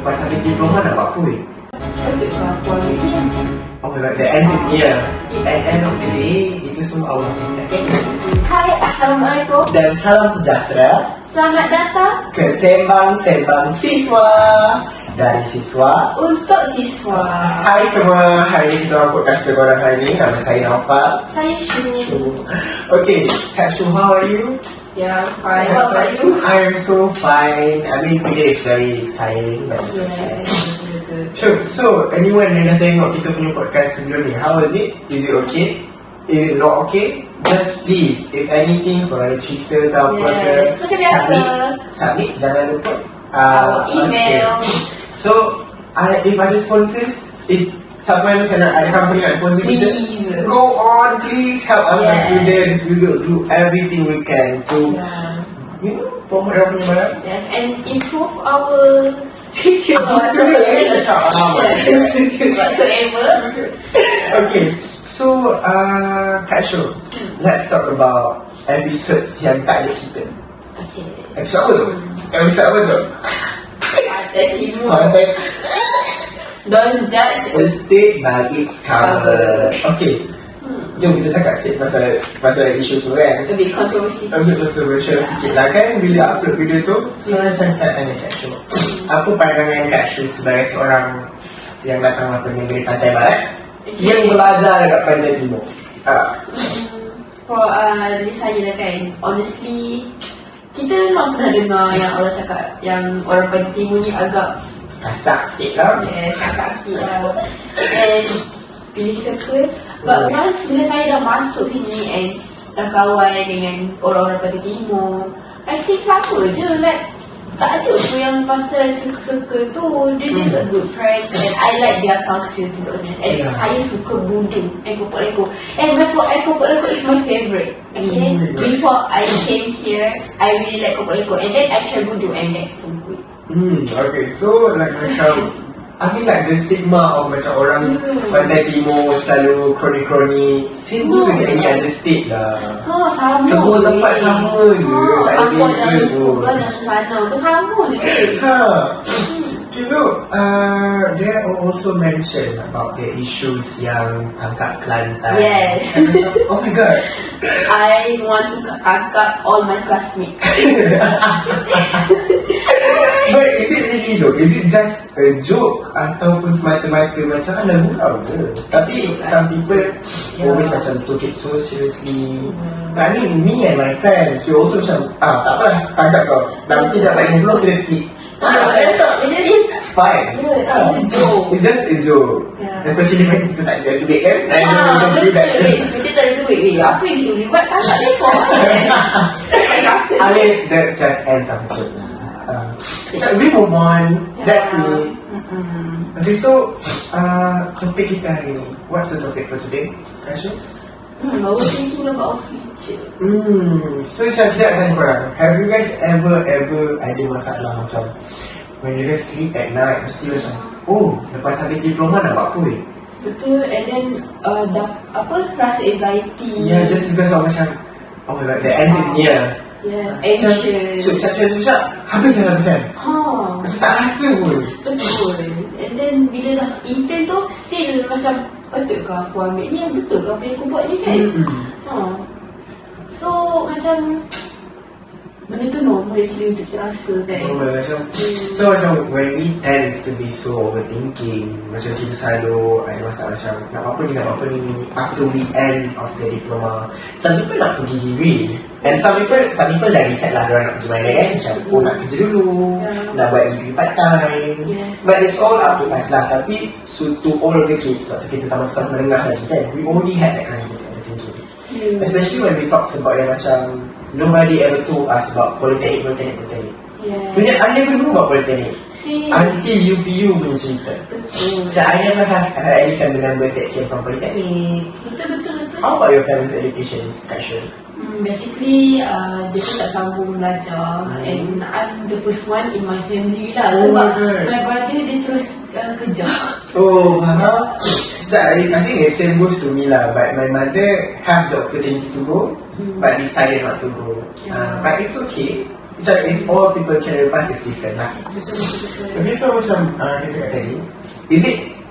lepas habis diploma nak buat apa weh? Betul ke aku ambil ni? Oh my god, the end is near. At end of the day, itu semua Allah tidak. Hai, Assalamualaikum. Dan salam sejahtera Selamat datang ke Sembang-Sembang Siswa dari Siswa untuk siswa. Hai semua, hari ini kita orang podcast korang hari ini. Nama saya Naufal. Saya Shu. Okay, Kak Shu, how are you? Yeah, fine. What about you? I am so fine. I mean, today is very tiring, but it's okay. Sure. So, anyone yang dah tengok kita punya podcast sebelum ni, how is it? Is it okay? Is it not okay? Just please, if anything, korang ada cerita ke apa ke, Yes, macam biasa. submit, jangan lupa Our email. okay. So, if ada sponsors, if someone ada company nak sponsor kita, Please. go on, please help us as students. We will do everything we can to, you know, promote our punya barang. Yes, and improve our studio whatsoever. Okay, so Kak Shu, let's talk about episodes yang tak ada kita. Okay. Episode apa tu? Episode apa tu? Ada timur. Don't judge A state by its cover. Okay, jom kita cakap sikit pasal isu tu kan. a bit controversy. A bit controversial sikit lah kan. Bila upload video tu, so macam tak tanya Kak Shu, apa pandangan Kak Shu sebagai seorang yang datang dari negeri Pantai Barat yang belajar dekat Pantai Timur? For dari saya lah kan, honestly, kita memang pernah dengar yang orang cakap yang orang Pantai Timur ni agak Kasar sikit lah. kakak sikit lah, and pilih circle. But once bila saya dah masuk sini and dah kawan dengan orang-orang Pantai Timur, I think sama je, like tak ada tu yang pasal circle tu. Dia just a good friends, and I like their culture, to be honest. And saya suka budu and popok leko, and popok leko is my favourite. Okay, before I came here, I really like popok leko, and then I try budu, and that's so good. Okay, so like macam I mean like the stigma of macam orang Pantai Timur selalu kroni-kroni same goes with any other state lah. Sama Semua tempat sama je, tak ada Papua beza yang itu pun. kan yang sana ke sama je. Okay, so there are also mention about the issues yang tangkap Kelantan. Yes. And macam, oh my god. I want to tangkap all my classmates. But is it really though? Is it just a joke ataupun semata-mata macam ada gurau je? Tapi some people always macam took it so seriously. I mean, me and my friends, we also macam tak apalah, tangkap kau. Nanti dapat 50 kita skip. It's just fine. Yeah, it's a joke. It's just a joke. Yeah. Especially when kita tak ada duit kan? Just do that. Kita tak ada duit. Apa yang kita boleh buat? Tangkap lekor. I mean, that's just ends of the joke lah. We move on. That's it. Okay, so topik kita hari ni. What's the topic for today, Kak Shu? I was thinking about future. So macam kita nak tanya korang, have you guys ever ada masalah macam when you guys sleep at night, mesti macam, oh, lepas habis diploma nak buat apa weh? Betul, and then rasa anxiety. Yeah, just because of macam, oh my god, the end is near. Yes, anxious. Cuk, habis kan? Macam tak rasa pun. Betul. And then bila dah intern tu, still macam, patut ke aku ambil ni, betul ke apa yang aku buat ni kan? So macam benda tu normal actually untuk kita rasa kan. Macam, so macam when we tend to be so overthinking, macam kita selalu ada masalah macam nak apa ni after we end of the diploma. Some people nak pergi degree, and some people dah decide lah diorang nak pergi mana kan, macam nak kerja dulu, nak buat degree part time. But it's all up to us lah. Tapi to all of the kids, waktu kita sama sekolah menengah lagi kan, we only had that kind of overthinking. Especially when we talk about yang macam nobody ever told us about polytechnic. I never knew about polytechnic until UPU punya cerita. Macam I never have any family members that came from polytechnic. Betul. How about your parents' education, Kak Shu? Basically, dia pun tak sambung belajar, and I'm the first one in my family lah. Sebab my brother dia terus kerja. Oh, faham. So I think the same goes to me lah. But my mother have the opportunity to go, but decided not to go. But it's okay. Macam it's all people career path is different lah. Betul. Okay, so macam kita cakap tadi,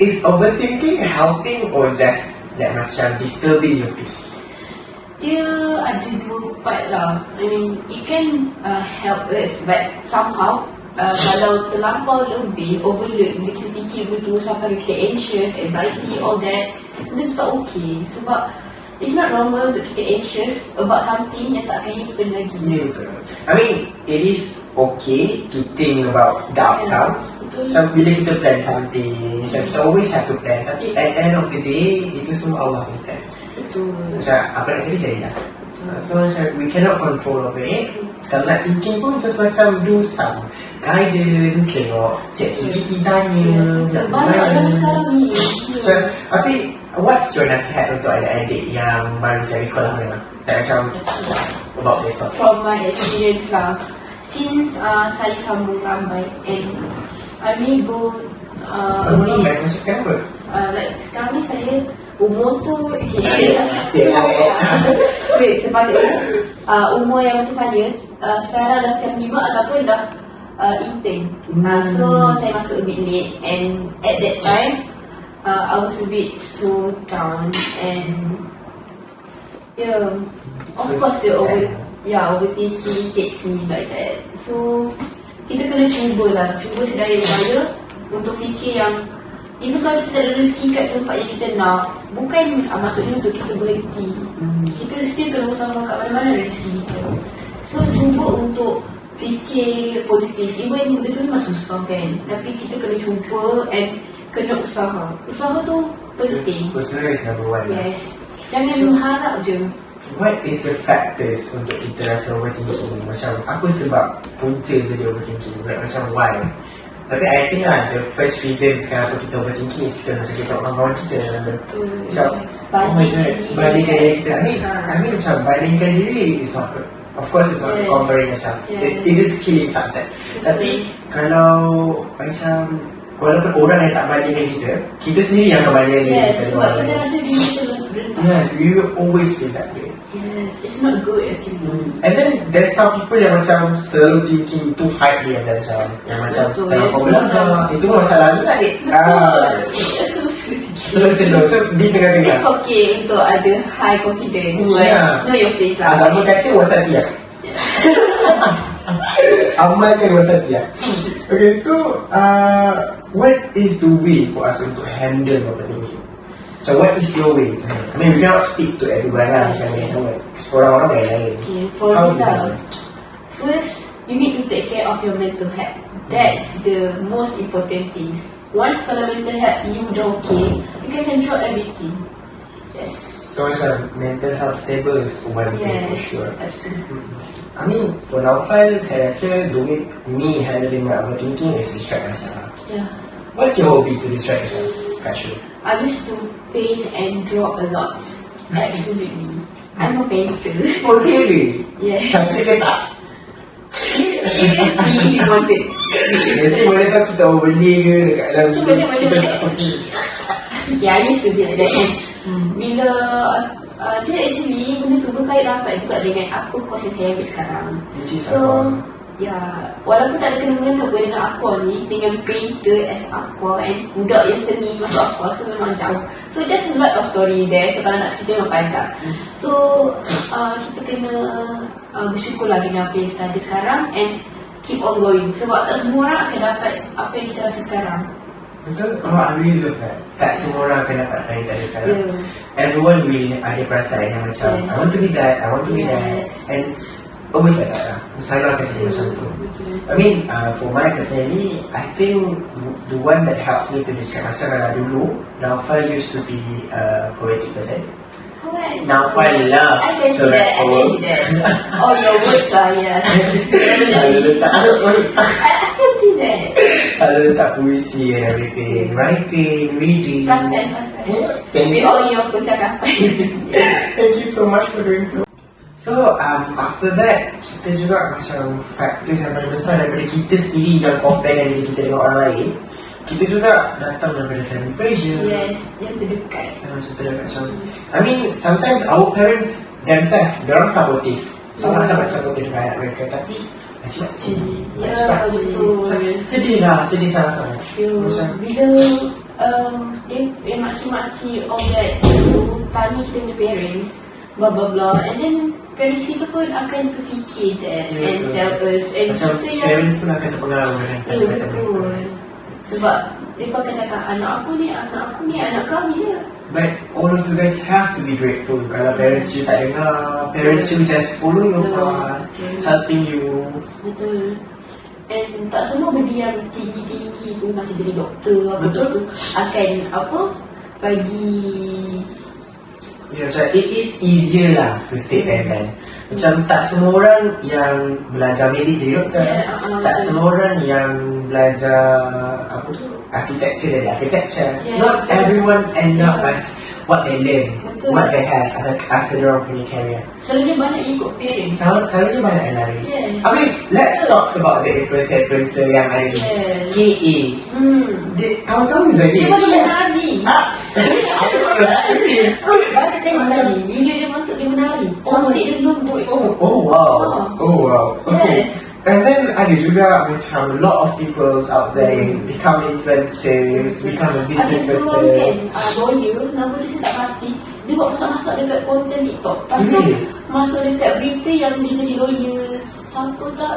is overthinking helping or just like macam disturbing your peace? Dia ada dua part lah. I mean, it can help us, but somehow kalau terlampau lebih overload, bila kita fikir benda sampai kita anxious, anxiety, all that, benda tu tak okay. Sebab it's not normal untuk kita anxious about something yang tak akan happen lagi. Ya, betul. I mean, it is okay to think about the outcomes. Betul. Macam bila kita plan something, macam kita always have to plan. Tapi at the end of the day, itu semua Allah yang plan. Betul. Macam apa nak jadi lah. So macam we cannot control of it. Kalau nak thinking pun just macam do some guidance, tengok cek GPT tanya. Banyak orang sekarang ni. So, tapi what's your nasihat untuk adik-adik yang baru dari sekolah memang? Like macam about this stuff. From my experience lah, since saya sambung ramai and I may go Sambung lambat macam kenapa? like sekarang ni saya umur tu sebab umur yang macam saya sekarang dah SEM 5 ataupun dah intern. So saya masuk a bit late and at that time I was a bit so down and of course the overthinking takes me like that. So kita kena cuba sedaya upaya untuk fikir yang even kalau kita ada rezeki kat tempat yang kita nak, bukan maksudnya untuk kita berhenti. Kita still kena usaha kat mana-mana ada rezeki kita. So cuba untuk fikir positif. Even benda tu memang susah kan, tapi kita kena cuba and kena usaha. Usaha tu penting. Usaha is number one. Yes. Jangan harap je. What is the factors untuk kita rasa overthinking? Macam apa sebab punca jadi overthinking? Like, macam why? Tapi I think lah the first reason kenapa kita overthinking is kita macam kita kawan-kawan kita. Macam oh my god, bandingkan diri kita. I mean macam bandingkan diri is not good. Of course it's not comparing yourself. It is killing sunset. Tapi kalau macam walaupun orang yang tak bandingkan kita sendiri yang akan bandingkan diri kita. Sebab kita rasa diri kita rendah. Yes, we will always feel that way. Yes, it's not good actually. And then there's some people yang macam selalu thinking too high dia macam yang macam terlampau belajar. Itu pun masalah juga adik. Slow. So di tengah-tengah. It's okay untuk ada high confidence, but know your place lah. Agama kata wasatiyah. Amalkan wasatiyah. Okay, so what is the way for us untuk handle overthinking? So what is your way? I mean we cannot speak to everyone lah macam ni sama. Orang-orang lain-lain. Okay, for me lah. First, you need to take care of your mental health. That's the most important things. Once kalau mental health you dah okay, you can control everything. Yes. So macam mental health stable is one thing for sure. Absolutely. I mean for Naufal, saya rasa the way me handling my overthinking is distract myself. Yeah. What's your hobby to distract yourself, Kashu? I used to paint and draw a lot. Absolutely. I'm a painter. Oh really? Yeah. Cantik ke tak? You can see if you want it. Nanti boleh tahu kita beli ke dekat dalam kita tak tepi. Yeah, I used to be like that. And bila dia actually benda tu berkait rapat juga dengan apa course yang saya ambil sekarang. Which is So, walaupun tak ada kena-mengena pun dengan aqua ni, dengan painter as aqua and budak yang seni masuk aqua, so memang jauh. So there's a lot of story there, so kalau nak cerita memang panjang. So kita kena bersyukurlah dengan apa yang kita ada sekarang and keep on going. Sebab tak semua orang akan dapat apa yang kita rasa sekarang. Betul? Oh, I really love that. Tak semua orang akan dapat apa yang kita ada sekarang. Everyone will ada perasaan yang macam I want to be that, I want to be that. And always like that lah. Selalu akan jadi macam tu. I mean, for my personally, I think the one that helps me to distract myself adalah dulu, Naufal used to be a poetic person. Naufal love to write poems. Oh, your words are, yeah. Selalu letak I can see that. Selalu letak puisi and everything. Writing, reading. Perasan. Thank you. Oh, your percakapan. Thank you so much for doing so. So, after that, kita juga macam factors yang paling besar daripada kita sendiri yang comparekan diri kita dengan orang lain. Kita juga datang daripada family pressure. Yes, yang terdekat. Macam I mean, sometimes our parents themselves, diorang supportive. Sangat-sangat supportive dengan anak mereka. Tapi, makcik-makcik. Ya, Makcik-makcik. betul. Macam sedih lah, sedih sangat-sangat. Macam Bila dia makcik-makcik all that tanya kita punya parents blah blah blah, and then parents kita pun akan terfikir that Ya, and betul. tell us, and macam kita yang parents pun akan terpengaruh dengan ya kata-kata betul, mereka. sebab dia akan cakap anak aku ni, anak kami dia. But all of you guys have to be grateful. Kalau parents you tak dengar, parents you just follow your path, Betul. helping you. Betul. And tak semua benda yang tinggi-tinggi tu macam jadi doktor apa Betul. tu akan apa bagi Ya, macam it is easier lah to say that kan. Macam tak semua orang yang belajar medik jadi doktor. Yeah, Tak betul. semua orang yang belajar apa tu architecture jadi architecture. Yes, Not betul. everyone end up Yeah. as what they learn, Betul. what they have as a orang punya career. selalunya banyak ikut parents. Selalunya banyak yang lari. Yes. I mean, let's talk about the influencer yang ada ni. Yes. KA. Dia tahu-tahu Zahid. Dia macam menari. Ah, aku tak lari. Baru tengok tadi bila dia masuk dia menari. Cantik dia lembut. Oh wow. Oh wow. Okay. Yes. And then ada juga macam a lot of people out there yang become influencers, become a business Ada seorang kan, person. lawyer, nama dia saya tak pasti. Dia buat masak-masak dekat konten TikTok. Pasal Really? masuk dekat berita yang dia jadi lawyer. Siapa tak?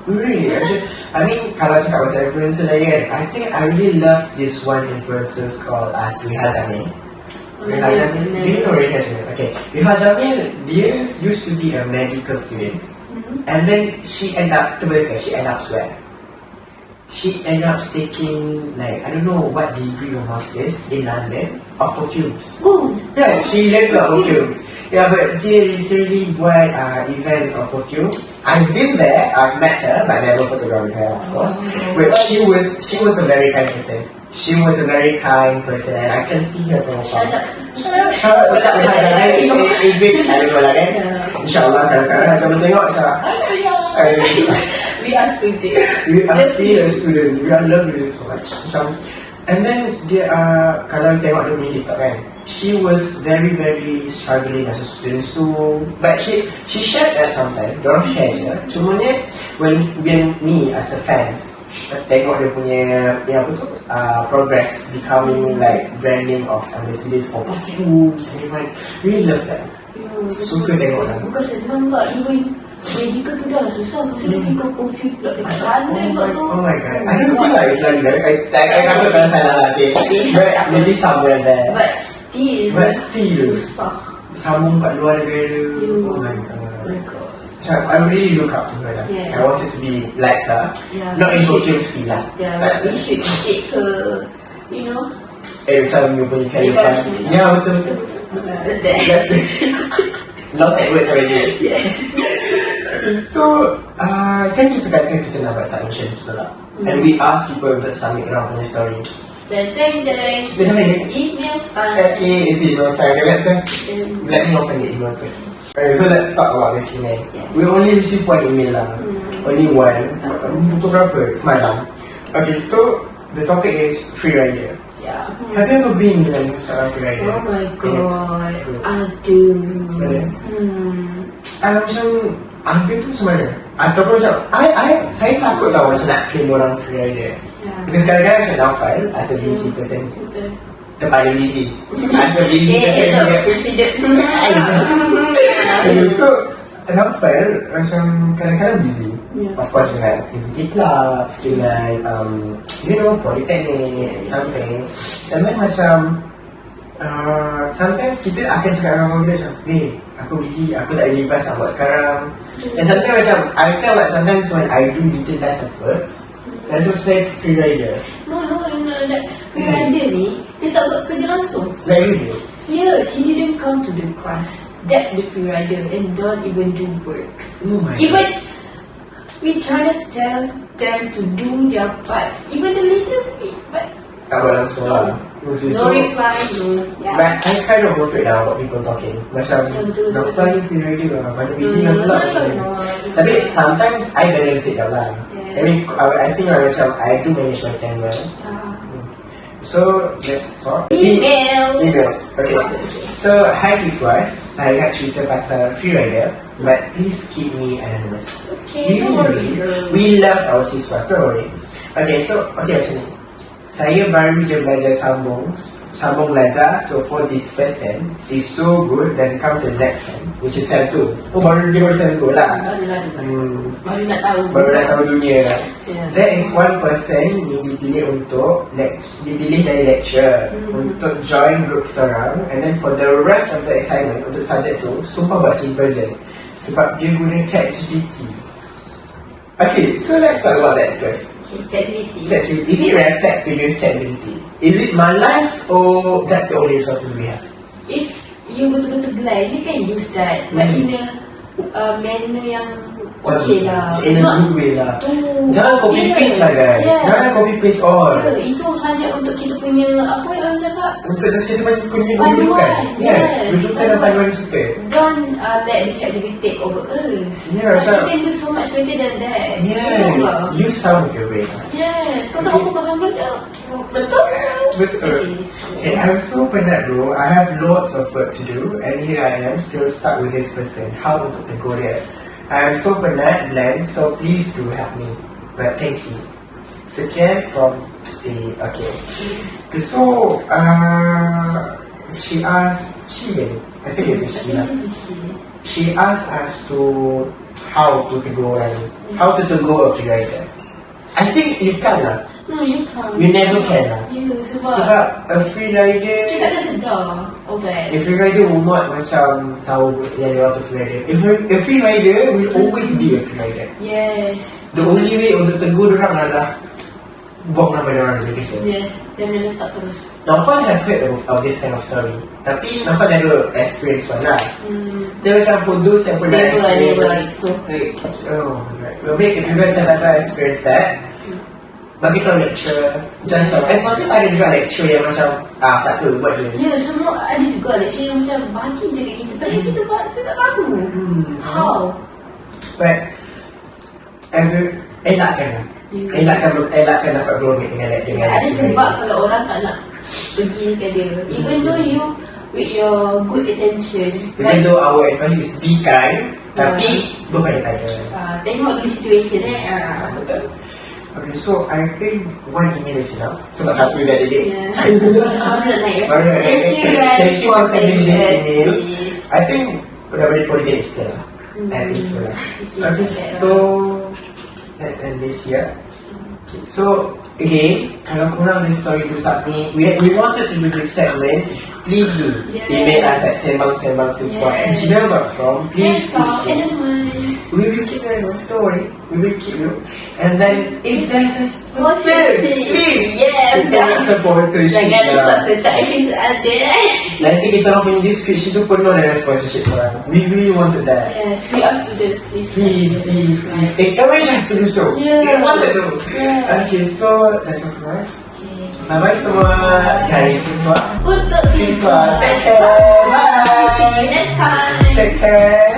Really? Actually, I mean, kalau cakap pasal influencer lagi kan, I think I really love this one influencer called Riha Jamil. Riha Jamil, do you know Riha Jamil? Okay, Riha Jamil, dia used to be a medical student. And then she end up swear. She end up taking like I don't know what degree or masters in London of perfumes. Oh, Yeah, she learns about perfumes. Yeah, but dia literally buat events of perfumes. I've been there, I've met her, but never photographed with her, of course. But she was a very kind person. She was a very kind person, and I can see her from afar. shut up. Dekat rumah jangan Ibik ada dua lah kan. InsyaAllah kadang-kadang macam tengok macam We are students. we are still a student. We are love music so much. Macam and then dia kalau tengok dia punya TikTok kan, she was very struggling as a student too. But she shared that sometimes. Dorang share je. Cumanya when me as a fans tengok dia punya yang apa tu progress becoming like branding of Mercedes for perfumes and everyone really love that. Suka tengok lah. Bukan senang tak, even medical tu dah lah susah. Pasal dia pergi ke perfume pula dekat London pula tu. Oh my god. I don't think like it's London. I takut kalau salah lah. Okay. But maybe somewhere there. But still susah. Sambung kat luar negara. Oh my god. Oh my god. Macam I really look up to her lah. Yes. I wanted to be like her. Yeah, Not we in should. perfumes feel lah. Yeah, but we should take her, you know, Macam you punya career plan. Encouragement. Ya betul. there. Lost that words already. Yes. Okay, so kan kita kata kita nak buat submission betul tak? And we ask people untuk submit orang punya story. Jeng. Kita sampai Email style. Okay, it's email side. Let me open the email first. Okay, so let's talk about this email. Yes. We only received one email lah. Only one. Pukul berapa? Semalam. Okay, so the topic is free rider. Yeah. Have you ever been dengan seorang free rider? Oh my god. Aduh. Boleh? Macam ada tu macam mana? Ataupun macam saya takut tau macam nak claim orang free rider. Yeah. Because kadang-kadang macam Naufal as a busy person, Betul. terpaling busy. As a busy person Elok juga. presiden. Okay, so Naufal macam kadang-kadang busy. Yeah. Of course dengan activity clubs, dengan polytechnic, something. And then macam sometimes kita akan cakap dengan orang kita macam, aku busy, aku tak ada lepas nak buat sekarang. And sometimes macam I feel like sometimes when I do little less of works, saya rasa saya free rider. No, like free rider ni dia tak buat kerja langsung. Like you do. Yeah, he didn't come to the class. That's the free rider and don't even do works. Oh my Even we try to tell them to do their parts, even a little bit, but tak buat langsung lah. Mostly. no reply, no. Yeah. But I kind of work it out what people talking. Macam Ya, betul, Naufal ni free rider lah, banyak busy dengan club macam ni. no. Tapi sometimes I balance it out lah. Yeah. I mean, I think like, macam I do manage my time well. So let's talk. Emails. Emails. Okay. So hi siswas, saya nak cerita pasal freerider, but please keep me anonymous. Okay, don't worry. We love our siswas, don't worry. Okay, so macam ni. Saya baru je belajar sambung belajar. So for this first sem is so good, then come to the next sem, which is sem 2. Oh, baru sem 2 lah. Baru nak tahu dunia. There is one person yang dipilih dari lecture untuk join group kita orang, and then for the rest of the assignment untuk subjek tu, sumpah buat simple je. Sebab dia guna ChatGPT. Okay, so let's talk about that first. ChatGPT. Is it reflect to use ChatGPT? Is it malas or that's the only resources we have? If you betul-betul blind, you can use that. But in a manner yang okay lah. In a good way lah. Jangan copy paste lah guys. Jangan copy paste all. Itu hanya untuk kita punya, apa yang orang cakap? Untuk just kita punya rujukan. Yes, rujukan dan panduan kita. Don't let the ChatGPT take over us. Yeah, you can do so much better than that. Yes, use some of your brain. Yes, kau tahu kau sambil je. Betul. Okay, I'm so penat bro. I have lots of work to do, and here I am still stuck with this person. How untuk tegur dia? I am so penat, blank, so please do help me. But thank you. Sekian from the So she asked I think it's a she lah. She asked us to how to tegur a freerider. I think you can lah. No, you can't. You never can lah. Sebab a freerider, kita tak sedar all that. a freerider will not macam tahu yang dia orang tu freerider. A freerider will always be a freerider. Yes. The only way untuk tegur orang adalah buang nama dia orang dari kisah. Yes, jangan letak terus. Naufal have heard of this kind of story, tapi Naufal never experience one lah. Dia macam for those yang pernah experience, so hurt. oh my god. Maybe if you guys have ever experienced that, bagi tahu lecture, jangan tahu. Sometimes ada juga lecture yang macam tak apa, buat je. Ya, semua ada juga lecture yang macam bagi je kat kita, padahal kita tak tahu how. But elakkan lah. Elakkan dapat bromate dengan ada sebab kalau orang tak nak pergi ke dia. Even though you with your good intention, even though our advice is be kind, tapi berpada-pada. Tengok dulu situation Betul. Okay, so I think one email is enough. Sebab satu je ada dek. Thank you for sending this email. I think dah beri politik kita lah. I think so lah. Okay, so let's end this here. Okay, so again, kalau korang ada story to submit, we wanted to do this segment. Please do email us at sembang@gmail.com. Please we will keep you in story. We will keep you. And then if there's a sponsorship, please. Jangan sponsorship. Jangan risau setak episode ada. Nanti kita orang punya description tu penuh dengan sponsorship korang. We really wanted that. Yes, we are students. Please encourage us to do so. We wanted to. Okay, so that's all for us. Bye-bye semua dari siswa. Untuk Siswa, take care. Bye. See you next time. Take care.